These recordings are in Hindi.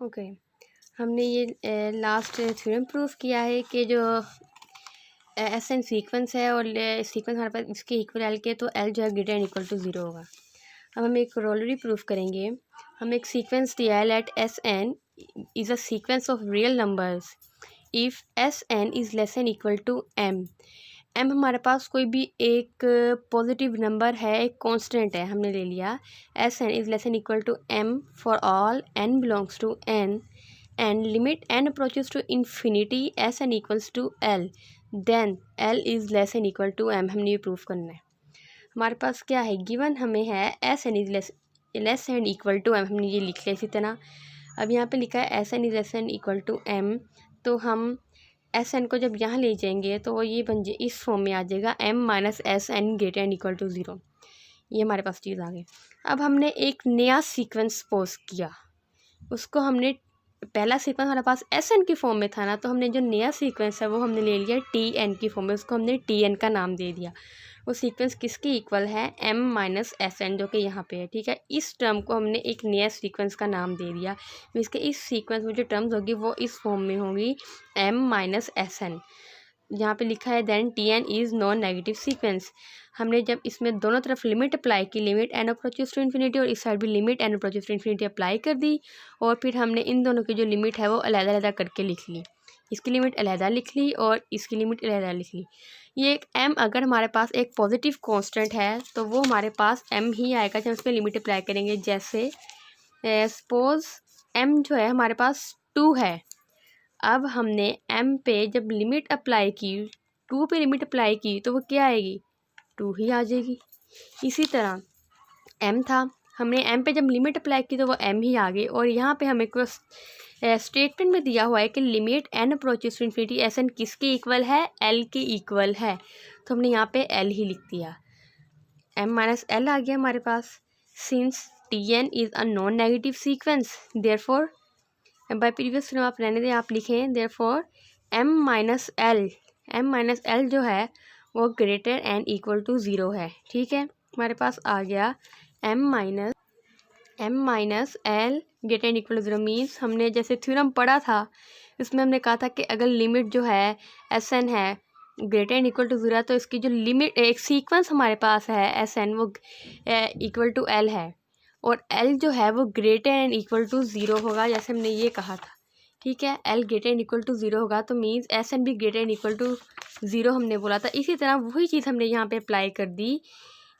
ओके, हमने ये लास्ट थ्योरम प्रूफ किया है कि जो एस एन सीक्वेंस है और सीक्वेंस हमारे पास इसके इक्वल एल के, तो एल जो है greater and equal to zero होगा। अब हम एक करोलरी प्रूफ करेंगे। हम एक सीक्वेंस दिया है, let S N is a sequence of real numbers if S N is less and equal to M. M हमारे पास कोई भी एक पॉजिटिव नंबर है, एक कांस्टेंट है, हमने ले लिया। S N is less and equal to M for all N belongs to N and limit N approaches to infinity S N equals to L, then L is less and equal to M. हमने ये प्रूफ करना है। हमारे पास क्या है, गिवन हमें है S N is less and equal to M, हमने ये लिख लिया इसी तरह। अब यहाँ पे लिखा है S N is less and equal to M, तो हम एस एन को जब यहाँ ले जाएंगे तो वो ये बन जाए, इस फॉर्म में आ जाएगा M minus S N greater and equal to zero. ये हमारे पास चीज़ आ गई। अब हमने एक नया सीक्वेंस पोज किया, उसको हमने, पहला सीक्वेंस हमारे पास एस एन की फॉर्म में था ना, तो हमने जो नया सीक्वेंस है वो हमने ले लिया टी एन की फॉर्म में, उसको हमने टी एन का नाम दे दिया। वो सीक्वेंस किसकी इक्वल है, एम माइनस एस एन, जो कि यहाँ पे है। ठीक है, इस टर्म को हमने एक नया सीक्वेंस का नाम दे दिया। इसके इस सीक्वेंस में जो टर्म्स होगी वो इस फॉर्म में होगी एम माइनस एस एन। यहाँ पे लिखा है then T N is non negative sequence. हमने जब इसमें दोनों तरफ लिमिट अप्लाई की, limit N approaches to infinity और इस साइड भी limit N approaches to infinity apply कर दी, और फिर हमने इन दोनों की जो लिमिट है वो अलग-अलग करके लिख ली। इसकी लिमिट अलहदा लिख ली और इसकी लिमिट अलहदा लिख ली। ये एक एम अगर हमारे पास एक पॉजिटिव कांस्टेंट है तो वो हमारे पास एम ही आएगा जब उस पर लिमिट अप्लाई करेंगे। जैसे सपोज एम जो है हमारे पास 2 है। अब हमने एम पे जब लिमिट अप्लाई की, 2 पे लिमिट अप्लाई की, तो वो क्या आएगी, 2 ही आ जाएगी। इसी तरह एम था, हमने एम पे जब लिमिट अप्लाई की तो वो एम ही आ गई। और यहाँ पे हमें स्टेटमेंट में दिया हुआ है कि limit N approaches to infinity S N किसके इक्वल है, एल के इक्वल है, तो हमने यहाँ पे एल ही लिख दिया। एम माइनस एल आ गया हमारे पास। Since T N is a non negative sequence, therefore by previous theorem आप रहने दें, आप लिखें देयरफॉर एम माइनस एल जो है वो greater and equal to zero है। ठीक है, हमारे पास आ गया M minus L greater and equal to zero. Means हमने जैसे थ्योरम पढ़ा था उसमें हमने कहा था कि अगर लिमिट जो है एस एन है greater and equal to zero, तो इसकी जो लिमिट एक सीक्वेंस हमारे पास है एस एन वो इक्वल टू एल है, और एल जो है वो greater and equal to zero होगा, जैसे हमने ये कहा था। ठीक है, L greater and equal to zero होगा तो मीन्स एस एन भी greater and equal to zero हमने बोला था। इसी तरह वही चीज़ हमने यहाँ पे अप्लाई कर दी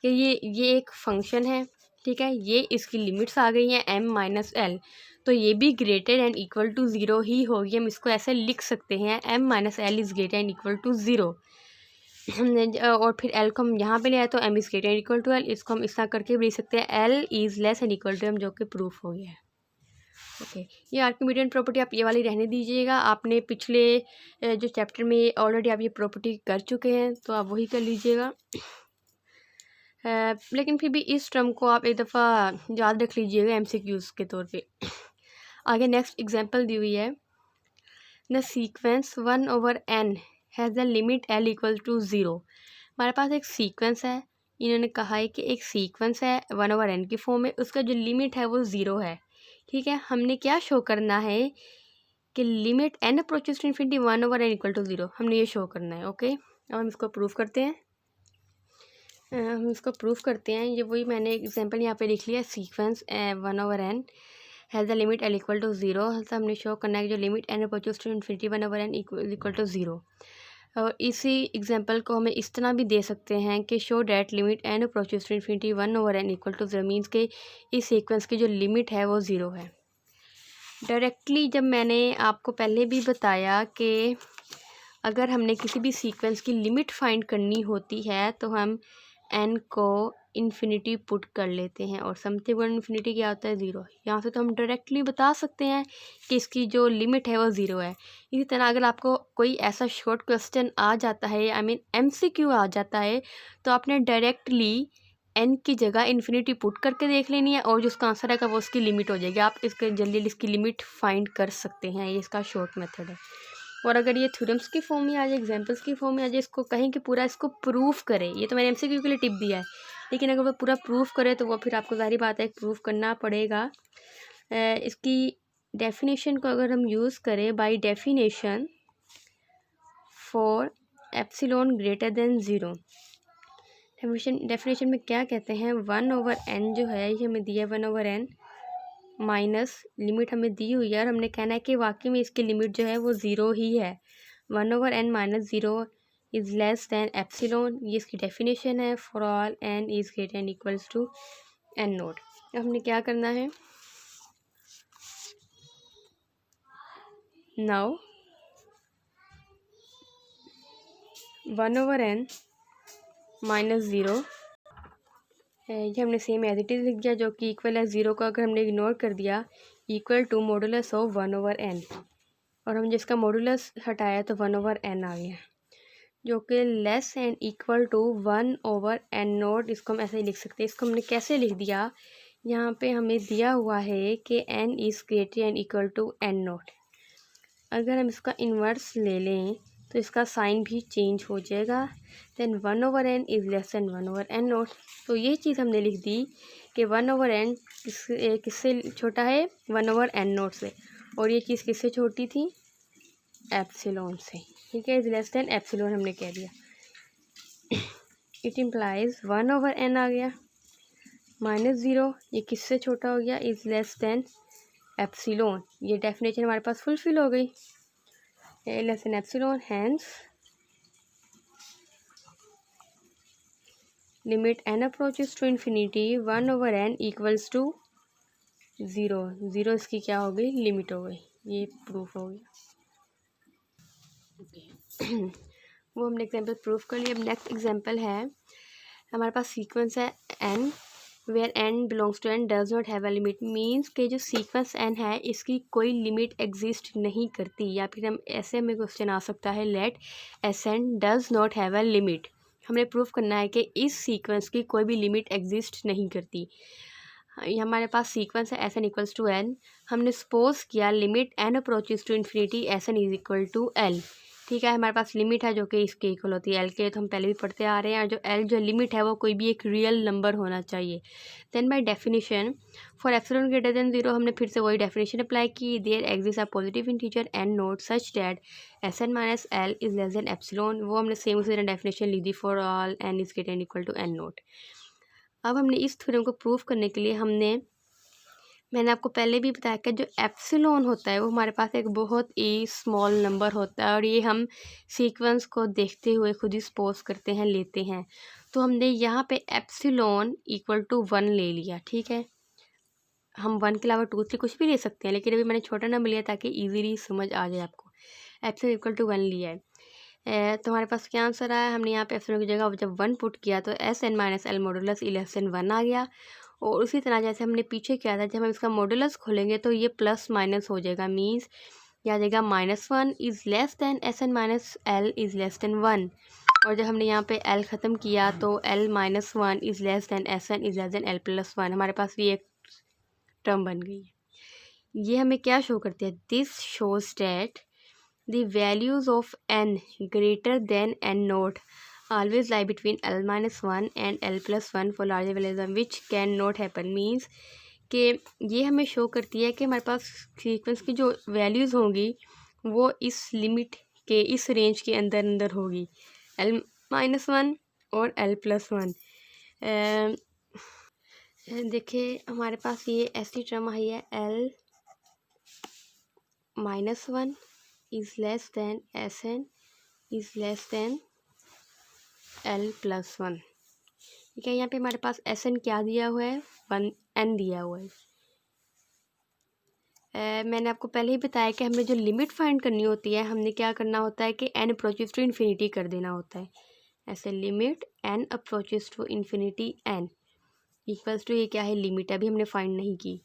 कि ये एक फंक्शन है। ठीक है, ये इसकी लिमिट्स आ गई हैं एम माइनस एल, तो ये भी greater and equal to zero ही होगी। हम इसको ऐसे लिख सकते हैं M minus L is greater and equal to zero. हमने और फिर एल को हम यहाँ पे ले आए तो M is greater and equal to L, इसको हम इस तरह करके भी लिख सकते हैं L is less and equal to M, जो कि प्रूफ हो गया है। ओके, ये आर्किमीडियन प्रॉपर्टी आप ये वाली रहने दीजिएगा। आपने पिछले जो चैप्टर में ऑलरेडी आप ये प्रॉपर्टी कर चुके हैं, तो आप वही कर लीजिएगा। लेकिन फिर भी इस टर्म को आप एक दफ़ा याद रख लीजिएगा एमसीक्यूज़ के तौर पे। आगे नेक्स्ट एग्जांपल दी हुई है, the sequence 1/n has the limit l equal to zero. हमारे पास एक सीक्वेंस है, इन्होंने कहा है कि एक सीक्वेंस है 1/n की फॉर्म में, उसका जो लिमिट है वो ज़ीरो है। ठीक है, हमने क्या शो करना है कि limit n approaches to infinity 1/n equal to zero, हमने ये शो करना है। ओके, अब हम इसको प्रूफ करते हैं। ये वही मैंने एग्जांपल यहाँ पे लिख लिया, sequence 1/n has the limit l equal to zero. तो हमने शो करना है कि जो limit n approaches to infinity 1/n equal to zero. और इसी एग्जांपल को हमें इस तरह भी दे सकते हैं कि show that limit n approaches to infinity 1/n equal to zero, means के इस सीक्वेंस की जो लिमिट है वो ज़ीरो है। डायरेक्टली जब मैंने आपको पहले भी बताया कि अगर हमने किसी भी सीक्वेंस की लिमिट फाइंड करनी होती है तो हम n को इन्फिनिटी पुट कर लेते हैं, और समथिंग वन इन्फिनिटी क्या होता है, ज़ीरो। यहाँ से तो हम डायरेक्टली बता सकते हैं कि इसकी जो लिमिट है वो ज़ीरो है। इसी तरह अगर आपको कोई ऐसा शॉर्ट क्वेश्चन आ जाता है, आई मीन MCQ आ जाता है, तो आपने डायरेक्टली n की जगह इन्फिनिटी पुट करके देख लेनी है, और जो उसका आंसर आएगा वो उसकी लिमिट हो जाएगी। आप इसके जल्दी इसकी लिमिट फाइंड कर सकते हैं, ये इसका शॉर्ट मेथड है। और अगर ये थ्योरम्स की फॉर्म में आ जाए, एग्जांपल्स की फॉर्म में आ जाए, इसको कहें कि पूरा इसको प्रूफ करे, ये तो मैंने MCQ के लिए टिप दिया है, लेकिन अगर वो पूरा प्रूफ करे तो वो फिर आपको ज़ाहिर बात है प्रूफ करना पड़ेगा। इसकी डेफिनेशन को अगर हम यूज़ करें bye definition for epsilon greater than zero, definition में क्या कहते हैं, 1/n जो है ये हमें दिया है 1/n माइनस लिमिट हमें दी हुई है और हमने कहना है कि वाकई में इसकी लिमिट जो है वो ज़ीरो ही है। 1/n minus zero is less than epsilon, ये इसकी डेफिनेशन है for all n is greater and equals to n note. अब हमने क्या करना है, नाउ 1/n माइनस ज़ीरो, ये हमने सेम एज इट इज़ लिख दिया जो कि इक्वल है ज़ीरो को अगर हमने इग्नोर कर दिया, equal to modulus of 1/n, और हम जिसका मॉडुलस हटाया तो 1/n आ गया जो कि less and equal to 1/n naught. इसको हम ऐसे ही लिख सकते हैं। इसको हमने कैसे लिख दिया, यहाँ पे हमें दिया हुआ है कि n is greater and equal to n naught. अगर हम इसका इन्वर्स ले लें तो इसका साइन भी चेंज हो जाएगा। Then 1/n is less than 1/n naught. तो ये चीज़ हमने लिख दी कि 1/n किससे छोटा है, 1/n नोट से, और ये चीज़ किससे छोटी थी, एप्सिलॉन से। ठीक है, इज़ लेस दैन एप्सिलॉन हमने कह दिया। इट इम्प्लाइज 1/n आ गया माइनस ज़ीरो, ये किससे छोटा हो गया, इज़ लेस दैन एप्सिलॉन। ये डेफिनेशन हमारे पास फुलफिल हो गई, less than epsilon, hence limit n approaches to infinity 1/n equals to zero. Zero इसकी क्या हो गई, लिमिट हो गई। ये प्रूफ हो गया। वो हमने एग्जांपल प्रूफ कर लिया। अब नेक्स्ट एग्जांपल है, हमारे पास सीक्वेंस है n where n belongs to n does not have a limit, means के जो सीक्वेंस n है इसकी कोई लिमिट एग्जिस्ट नहीं करती। या फिर हम ऐसे हमें क्वेश्चन आ सकता है, let Sn does not have a limit. हमने प्रूफ करना है कि इस सीक्वेंस की कोई भी लिमिट एग्जिस्ट नहीं करती। हमारे पास सीक्वेंस है Sn इक्वल्स टू n, हमने सपोज किया limit n approaches to infinity Sn is equal to l। ठीक है, हमारे पास लिमिट है जो कि इसके इक्वल होती है l के, तो हम पहले भी पढ़ते आ रहे हैं। और जो l जो लिमिट है वो कोई भी एक रियल नंबर होना चाहिए। Then by definition for epsilon greater than zero, हमने फिर से वही डेफिनेशन अप्लाई की, there exist a positive integer n nought such that Sn minus l is less than epsilon. वो हमने सेम उसी तरह डेफिनेशन लिख दी for all n is greater equal to n note. अब हमने इस थ्योरम को प्रूव करने के लिए मैंने आपको पहले भी बताया कि जो एप्सिलॉन होता है वो हमारे पास एक बहुत ही स्मॉल नंबर होता है, और ये हम सीक्वेंस को देखते हुए खुद ही सपोज करते हैं, लेते हैं। तो हमने यहाँ पे एप्सिलॉन इक्वल टू 1 ले लिया। ठीक है, हम 1 के अलावा 2 से कुछ भी ले सकते हैं, लेकिन अभी मैंने छोटा नंबर लिया ताकि ईजीली समझ आ जाए आपको। एप्सिलॉन इक्वल टू 1 लिया है, तो हमारे पास क्या आंसर आया, हमने यहाँ पे एप्सिलॉन की जगह जब 1 पुट किया तो Sn minus L modulus less than 1 आ गया। और उसी तरह जैसे हमने पीछे किया था, जब हम इसका मॉडुलस खोलेंगे तो ये प्लस माइनस हो जाएगा, मीन्स यह आ जाएगा -1 is less then Sn minus L is less then 1। और जब हमने यहाँ पे l ख़त्म किया तो l-1 is less then Sn is less then l+1, हमारे पास भी एक टर्म बन गई है। ये हमें क्या शो करती है, this shows that the values of n greater than n note always lie between l-1 and l+1 for larger values which can not happen, means कि ये हमें शो करती है कि हमारे पास सीक्वेंस की जो वैल्यूज़ होंगी वो इस लिमिट के, इस रेंज के अंदर अंदर होगी, l-1 और l+1। देखिए हमारे पास ये ऐसी टर्म आई है, l-1 is less then Sn is less then l+1। ठीक है, यहाँ पे हमारे पास Sn क्या दिया हुआ है, 1n दिया हुआ है। मैंने आपको पहले ही बताया कि हमें जो लिमिट फाइंड करनी होती है, हमने क्या करना होता है कि n अप्रोचेस टू इन्फिनिटी कर देना होता है। ऐसे limit n approaches to infinity n equals to, ये क्या है, लिमिट अभी हमने फाइंड नहीं की।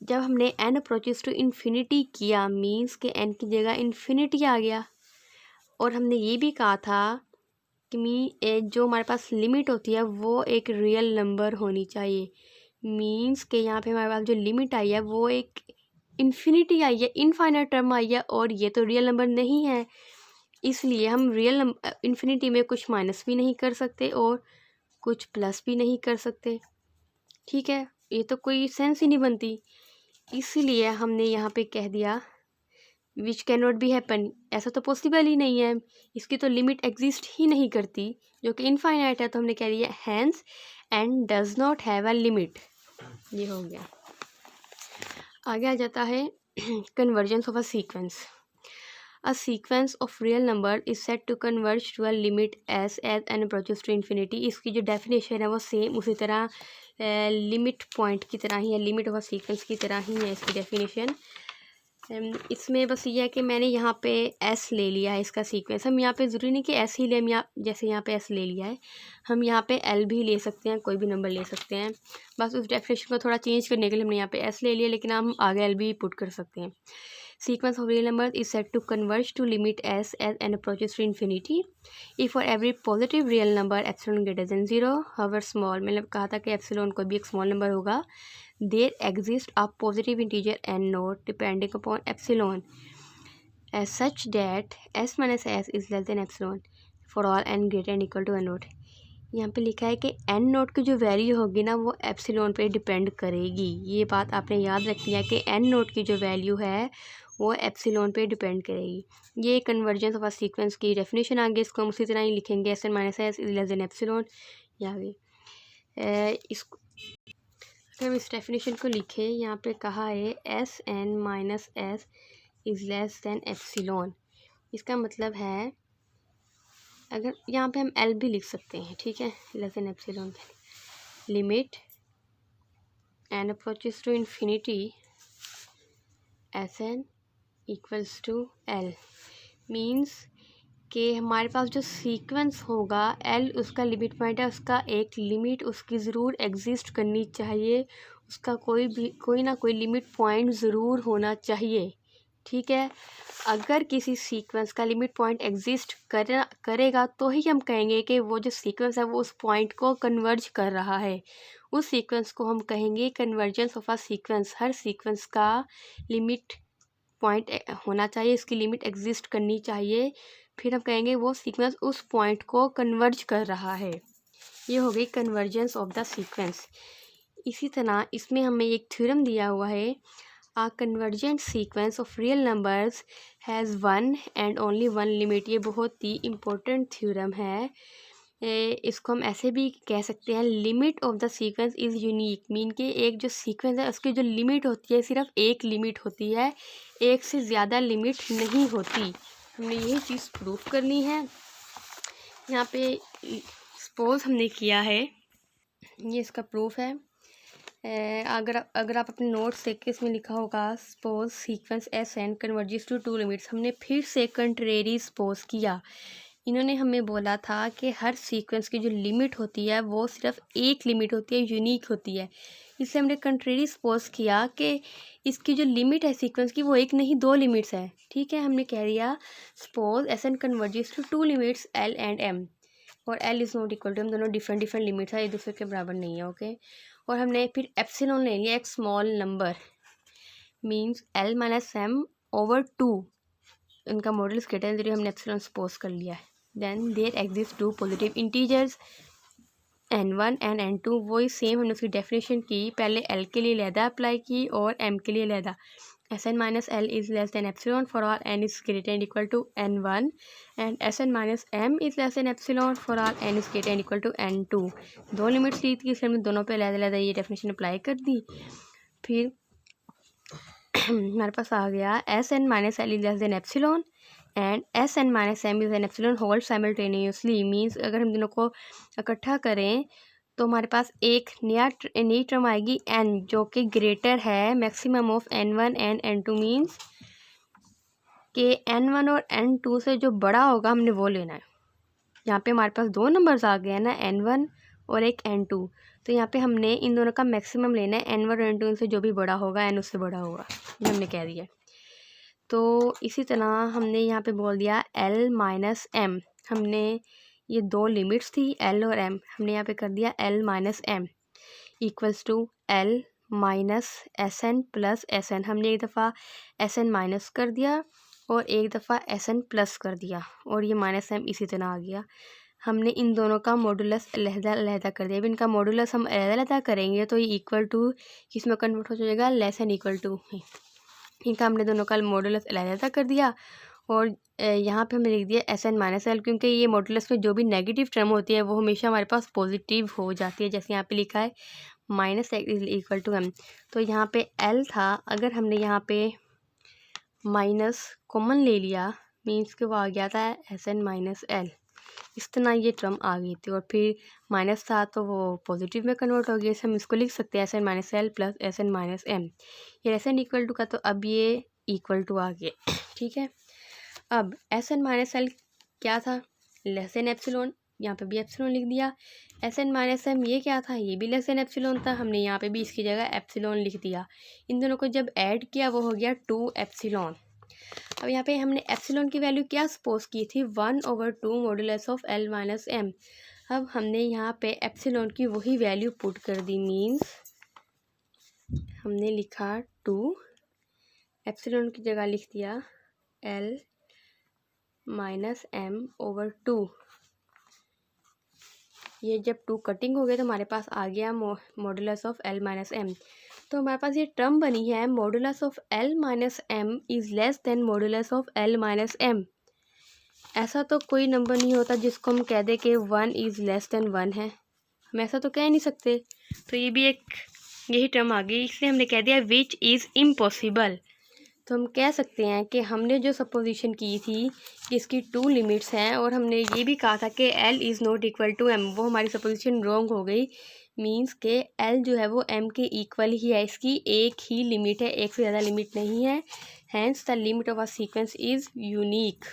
जब हमने n अप्रोचेस टू इन्फिनिटी किया, मीन्स के n की जगह इन्फिनिटी आ गया। और हमने ये भी कहा था कि जो हमारे पास लिमिट होती है वो एक रियल नंबर होनी चाहिए, मीन्स के यहाँ पे हमारे पास जो लिमिट आई है वो एक इन्फिनिटी आई है, इनफाइनाइट टर्म आई है, और ये तो रियल नंबर नहीं है। इसलिए हम रियल इन्फिनिटी में कुछ माइनस भी नहीं कर सकते और कुछ प्लस भी नहीं कर सकते। ठीक है, ये तो कोई सेंस ही नहीं बनती। इसीलिए हमने यहाँ पे कह दिया which can not be happen, ऐसा तो पॉसिबल ही नहीं है, इसकी तो लिमिट एग्जिस्ट ही नहीं करती जो कि इनफाइनाइट है, तो हमने कह दिया hence and does not have a limit. ये हो गया। आगे आ जाता है convergence of a sequence. A sequence of real number is said to converge to a limit as n approaches to infinity। इसकी जो डेफिनेशन है वो सेम उसी तरह लिमिट पॉइंट की तरह ही है, लिमिट ऑफ अ सीक्वेंस की तरह ही है इसकी डेफिनेशन। इसमें बस ये है कि मैंने यहाँ पे s ले लिया है इसका सीक्वेंस। हम यहाँ पे ज़रूरी नहीं कि s ही लें, हम यहाँ जैसे यहाँ पे s ले लिया है, हम यहाँ पे l भी ले सकते हैं, कोई भी नंबर ले सकते हैं। बस उस डेफिनेशन को थोड़ा चेंज करने के लिए हमने यहाँ पे s ले लिया, लेकिन हम आगे l भी पुट कर सकते हैं। Sequence of real numbers is said to converge to limit s as n approaches to infinity if for every positive real number epsilon greater than 0 however small, मतलब कहा था कि एप्सिलॉन कोई भी एक स्मॉल नंबर होगा, there exists a positive integer n naught depending upon epsilon as such that s minus s is less than epsilon for all n greater than equal to n naught। यहाँ पे लिखा है कि n नोट की जो वैल्यू होगी ना वो एप्सिलॉन पे डिपेंड करेगी। ये बात आपने याद रखनी है कि n नोट की जो वैल्यू है वो एप्सिलॉन पे डिपेंड करेगी। ये कन्वर्जेंस ऑफ अ सीक्वेंस की डेफिनेशन आगे, इसको हम उसी तरह ही लिखेंगे, S N minus S is less than epsilon. यहाँ पे इसको अगर हम इस डेफिनेशन को लिखें, यहाँ पे कहा है S N minus S is less than epsilon. इसका मतलब है अगर यहाँ पे हम एल भी लिख सकते हैं, ठीक है, less than epsilon, limit N approaches to infinity S N equals to L, means कि हमारे पास जो सीक्वेंस होगा एल उसका लिमिट पॉइंट है, उसका एक लिमिट उसकी ज़रूर एग्जिस्ट करनी चाहिए, उसका कोई ना कोई लिमिट पॉइंट ज़रूर होना चाहिए, ठीक है। अगर किसी सीक्वेंस का लिमिट पॉइंट एग्जिस्ट करेगा तो ही हम कहेंगे कि वो जो सीक्वेंस है वो उस पॉइंट को कन्वर्ज कर रहा है, उस सीक्वेंस को हम कहेंगे convergence of a sequence. Her sequence का लिमिट पॉइंट होना चाहिए, इसकी लिमिट एग्जिस्ट करनी चाहिए, फिर हम कहेंगे वो सीक्वेंस उस पॉइंट को कन्वर्ज कर रहा है। ये हो गई कन्वर्जेंस ऑफ द सीक्वेंस। इसी तरह इसमें हमें एक थ्योरम दिया हुआ है, a convergent sequence of real numbers has one and only one limit. ये बहुत ही इम्पोर्टेंट थ्योरम है। इसको हम ऐसे भी कह सकते हैं, limit of the sequence is unique, mean कि एक जो सीक्वेंस है उसकी जो लिमिट होती है सिर्फ एक लिमिट होती है, एक से ज़्यादा लिमिट नहीं होती। हमने यही चीज़ प्रूफ करनी है। यहाँ पे सपोज हमने किया है, ये इसका प्रूफ है। अगर आप अपने नोट्स देख के इसमें लिखा होगा suppose sequence S N converges to to limits, हमने फिर से कंट्रेरी सपोज किया। इन्होंने हमें बोला था कि हर सीक्वेंस की जो लिमिट होती है वो सिर्फ एक लिमिट होती है, यूनिक होती है, इसलिए हमने कंट्रेरी सपोज किया कि इसकी जो लिमिट है सीक्वेंस की वो एक नहीं दो लिमिट्स है, ठीक है। हमने कह दिया suppose S N converges to to limits L and M, और L is not equal to, हम दोनों डिफरेंट डिफरेंट लिमिट्स है, एक दूसरे के बराबर नहीं है, ओके। और हमने फिर एप्सिलॉन ले लिया, एक small number, means L minus M over two, इनका मॉडल ग्रेटर देन 0 हमने एप्सिलॉन सपोज कर लिया है। Then there exist two positive integers n1 and n2, वही सेम हमने उसकी डेफिनेशन की, पहले l के लिए लहदा अप्लाई की और m के लिए लहदा। Sn minus L is less than epsilon for all n is greater and equal to n1 and Sn minus m is less than epsilon for all n is greater and equal to n2। दो लिमिट्स ली थी इसलिए हमने दोनों पे लहदा ये डेफिनेशन अप्लाई कर दी। फिर हमारे पास आ गया Sn minus L is less than epsilon and Sn minus M is N epsilon hold simultaneously, means अगर हम दोनों को इकट्ठा करें तो हमारे पास एक नई टर्म आएगी n जो कि ग्रेटर है maximum of n1 and n2, means कि n1 और n2 से जो बड़ा होगा हमने वो लेना है। यहाँ पे हमारे पास दो नंबर्स आ गए हैं ना, n1 और एक n2, तो यहाँ पे हमने इन दोनों का मैक्सिमम लेना है, n1 और n2 से जो भी बड़ा होगा n उससे बड़ा होगा, ये हमने कह दिया। तो इसी तरह हमने यहाँ पे बोल दिया l माइनस एम, हमने ये दो लिमिट्स थी l और m, हमने यहाँ पे कर दिया l minus M equals to l minus S N plus S N. हमने एक दफ़ा एस एन माइनस कर दिया और एक दफ़ा एस एन प्लस कर दिया और ये माइनस एम इसी तरह आ गया। हमने इन दोनों का मॉडुलस अलहदा कर दिया। अब इनका मॉडुलस हम अलहदा करेंगे तो ये इक्वल टू किस में कन्वर्ट हो जाएगा, लेस एन इक्वल टू। इनका हमने दोनों का मॉडुलस अलहदा कर दिया और यहाँ पे हमने लिख दिया एस एन माइनस एल, क्योंकि ये मॉडुलस में जो भी नेगेटिव टर्म होती है वो हमेशा हमारे पास पॉजिटिव हो जाती है। जैसे यहाँ पे लिखा है minus X equal to M, तो यहाँ पे एल था, अगर हमने यहाँ पे माइनस कॉमन ले लिया मीन्स कि वो आ गया था एस एन माइनस एल, इस तरह ये टर्म आ गई थी। और फिर माइनस था तो वो पॉजिटिव में कन्वर्ट हो गया, इसे हम इसको लिख सकते हैं S N minus L plus S N minus M. ये एस एन इक्वल टू का तो अब ये इक्वल टू आ गया। ठीक है, अब एस एन माइनस एल क्या था, लेस एन एप्सिलॉन, यहाँ पे भी एप्सिलॉन लिख दिया। एस एन माइनस एम ये क्या था, ये भी लेस एन एप्सिलॉन था, हमने यहाँ पे भी इसकी जगह एप्सिलॉन लिख दिया। इन दोनों को जब ऐड किया वो हो गया 2 एप्सिलॉन। अब यहाँ पे हमने एप्सिलॉन की वैल्यू क्या सपोज की थी, 1/2 modulus of L minus M. अब हमने यहाँ पे एप्सिलॉन की वही वैल्यू पुट कर दी, मीन्स हमने लिखा 2, एप्सिलॉन की जगह लिख दिया एल माइनस एम ओवर 2। ये जब 2 कटिंग हो गए तो हमारे पास आ गया modulus of L minus M. तो हमारे पास ये टर्म बनी है modulus of L minus M is less than modulus of L minus M. ऐसा तो कोई नंबर नहीं होता जिसको हम कह दें कि 1 इज़ लेस देन 1 है, हम ऐसा तो कह नहीं सकते। तो ये भी एक यही टर्म आ गई, इसलिए हमने कह दिया विच इज़ इम्पॉसिबल। तो हम कह सकते हैं कि हमने जो सपोजिशन की थी कि इसकी 2 लिमिट्स हैं और हमने ये भी कहा था कि L is not equal to M, वो हमारी सपोजिशन रॉन्ग हो गई। मींस के L जो है वो M के इक्वल ही है, इसकी एक ही लिमिट है, एक से ज़्यादा लिमिट नहीं है। Hence the limit of a sequence is unique.